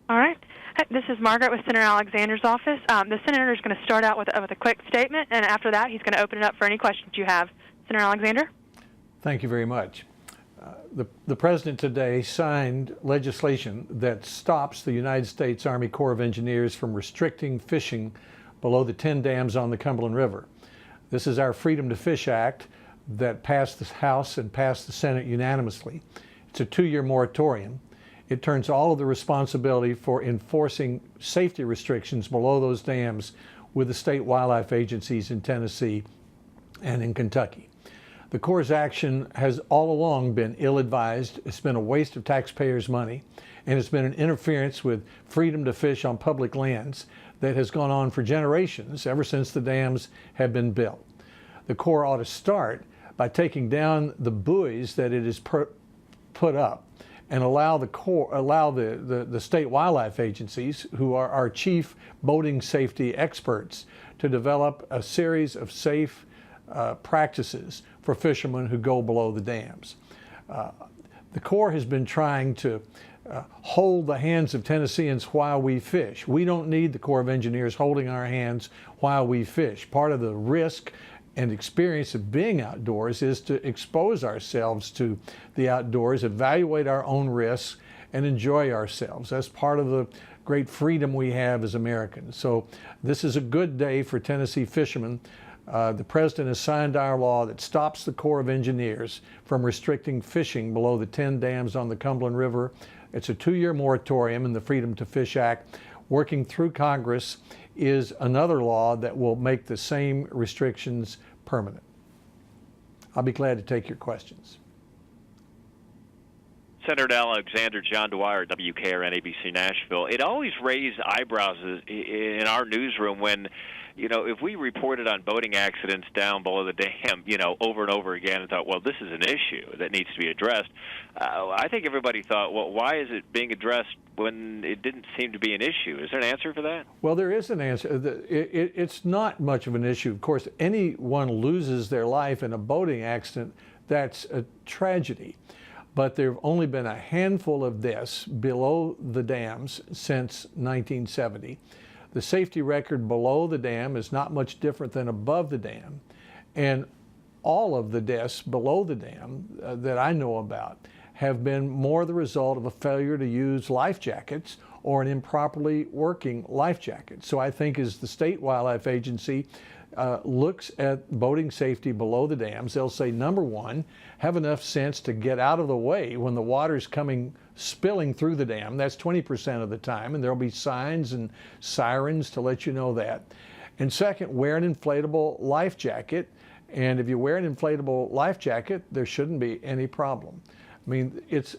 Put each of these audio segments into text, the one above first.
All right. Hi, this is Margaret with Senator Alexander's office. The senator is going to start out with a quick statement, and after that, he's going to open it up for any questions you have. Senator Alexander? Thank you very much. The President today signed legislation that stops the United States Army Corps of Engineers from restricting fishing below the 10 dams on the Cumberland River. This is our Freedom to Fish Act that passed the House and passed the Senate unanimously. It's a 2-year moratorium. It turns all of the responsibility for enforcing safety restrictions below those dams with the state wildlife agencies in Tennessee and in Kentucky. The Corps' action has all along been ill-advised. It's been a waste of taxpayers' money, and it's been an interference with freedom to fish on public lands that has gone on for generations, ever since the dams have been built. The Corps ought to start by taking down the buoys that it has put up and allow the state wildlife agencies, who are our chief boating safety experts, to develop a series of safe practices for fishermen who go below the dams. The Corps has been trying to hold the hands of Tennesseans while we fish. We don't need the Corps of Engineers holding our hands while we fish. Part of the risk and experience of being outdoors is to expose ourselves to the outdoors, evaluate our own risks, and enjoy ourselves. That's part of the great freedom we have as Americans. So this is a good day for Tennessee fishermen. The President has signed our law that stops the Corps of Engineers from restricting fishing below the 10 dams on the Cumberland River. It's a 2-year moratorium in the Freedom to Fish Act. Working through Congress is another law that will make the same restrictions permanent. I'll be glad to take your questions. Senator Alexander, John Dwyer, WKRN ABC Nashville. It always raised eyebrows in our newsroom when, if we reported on boating accidents down below the dam, over and over again and thought, well, this is an issue that needs to be addressed. I think everybody thought, well, why is it being addressed when it didn't seem to be an issue? Is there an answer for that? Well, there is an answer. It's not much of an issue. Of course, anyone loses their life in a boating accident, that's a tragedy. But there have only been a handful of deaths below the dams since 1970. The safety record below the dam is not much different than above the dam. And all of the deaths below the dam that I know about have been more the result of a failure to use life jackets or an improperly working life jacket. So I think as the State Wildlife Agency looks at boating safety below the dams, they'll say, number one, have enough sense to get out of the way when the water's spilling through the dam. That's 20% of the time, and there'll be signs and sirens to let you know that. And second, wear an inflatable life jacket. And if you wear an inflatable life jacket, there shouldn't be any problem. I mean, it's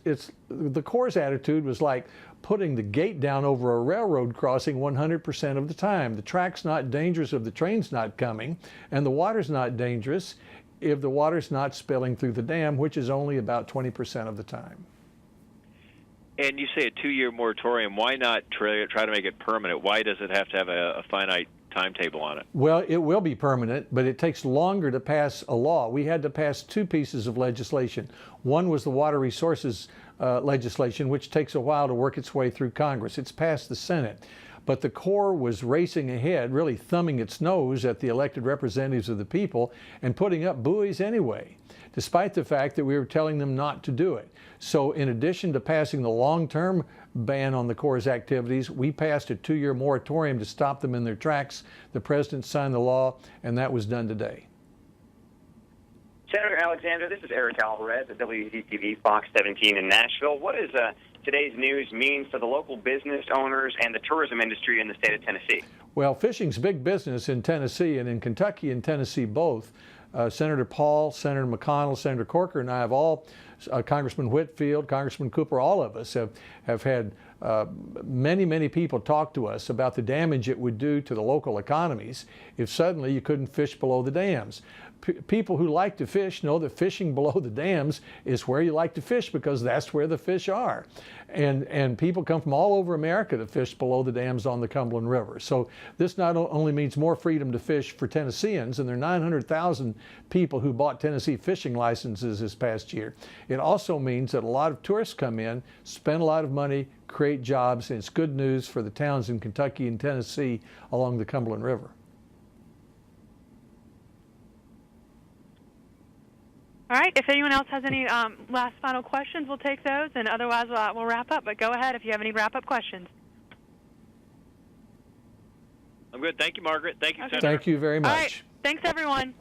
the Corps' attitude was like putting the gate down over a railroad crossing 100% of the time. The track's not dangerous if the train's not coming, and the water's not dangerous if the water's not spilling through the dam, which is only about 20% of the time. And you say a 2-year moratorium. Why not try to make it permanent? Why does it have to have a finite timetable on it? Well, it will be permanent, but it takes longer to pass a law. We had to pass 2 pieces of legislation. One was the water resources legislation, which takes a while to work its way through Congress. It's passed the Senate. But the Corps was racing ahead, really thumbing its nose at the elected representatives of the people and putting up buoys anyway, despite the fact that we were telling them not to do it. So in addition to passing the long-term ban on the Corps' activities, we passed a 2-year moratorium to stop them in their tracks. The President signed the law, and that was done today. Senator Alexander, this is Eric Alvarez at WDTV Fox 17 in Nashville. What does today's news mean for the local business owners and the tourism industry in the state of Tennessee? Well, fishing's big business in Tennessee, and in Kentucky and Tennessee both. Senator Paul, Senator McConnell, Senator Corker, and I have all, Congressman Whitfield, Congressman Cooper, all of us have had many people talk to us about the damage it would do to the local economies if suddenly you couldn't fish below the dams. People who like to fish know that fishing below the dams is where you like to fish because that's where the fish are. And people come from all over America to fish below the dams on the Cumberland River. So this not only means more freedom to fish for Tennesseans, and there are 900,000 people who bought Tennessee fishing licenses this past year. It also means that a lot of tourists come in, spend a lot of money, create jobs, and it's good news for the towns in Kentucky and Tennessee along the Cumberland River. All right. If anyone else has any last final questions, we'll take those, and otherwise we'll wrap up. But go ahead if you have any wrap-up questions. I'm good. Thank you, Margaret. Thank you, Okay. Senator. Thank you very much. All right. Thanks, everyone.